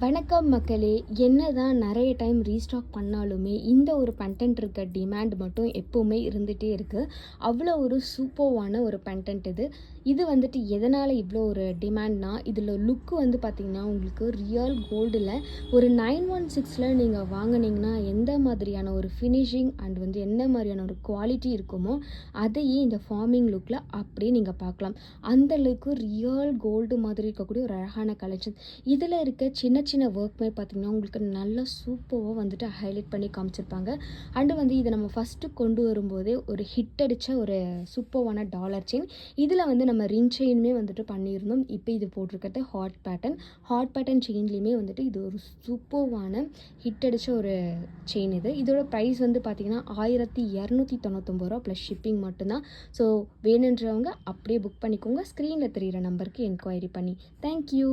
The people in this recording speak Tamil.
வணக்கம் மக்களே. என்னதான் நிறைய டைம் ரீஸ்டாக் பண்ணாலுமே இந்த ஒரு கண்டென்ட் இருக்க டிமாண்ட் மட்டும் எப்போவுமே இருந்துகிட்டே இருக்குது. அவ்வளோ ஒரு சூப்பர்வான ஒரு கண்டென்ட் இது வந்துட்டு எதனால் இவ்வளோ ஒரு டிமாண்ட்னா, இதில் லுக்கு வந்து பார்த்திங்கன்னா உங்களுக்கு ரியல் கோல்டில் ஒரு 916 நீங்கள் வாங்கினீங்கன்னா எந்த மாதிரியான ஒரு ஃபினிஷிங் அண்ட் வந்து எந்த மாதிரியான ஒரு குவாலிட்டி இருக்குமோ அதையே இந்த ஃபார்மிங் லுக்கில் அப்படியே நீங்கள் பார்க்கலாம். அந்தளவுக்கு ரியல் கோல்டு மாதிரி இருக்கக்கூடிய ஒரு அழகான கலெக்ஷன். இதில் இருக்க சின்ன சின்ன ஒர்க்குமே பார்த்திங்கன்னா உங்களுக்கு நல்லா சூப்பராக வந்துட்டு ஹைலைட் பண்ணி காமிச்சிருப்பாங்க. அண்டு வந்து இதை நம்ம ஃபஸ்ட்டு கொண்டு வரும்போதே ஒரு ஹிட் அடித்த ஒரு சூப்பர்வான டாலர் செயின். இதில் வந்து நம்ம ரிங் செயினுமே வந்துட்டு பண்ணியிருந்தோம். இப்போ இது போட்டிருக்கிறது ஹாட் பேட்டர்ன் செயின்லேயுமே வந்துட்டு இது ஒரு சூப்பர்வான ஹிட் அடித்த ஒரு செயின். இதோட ப்ரைஸ் வந்து பார்த்திங்கன்னா 1299 ரூபா ப்ளஸ் ஷிப்பிங் மட்டும்தான். ஸோ வேணுன்றவங்க அப்படியே புக் பண்ணிக்கோங்க. ஸ்க்ரீனில் தெரிகிற நம்பருக்கு என்கொயரி பண்ணி. தேங்க்யூ.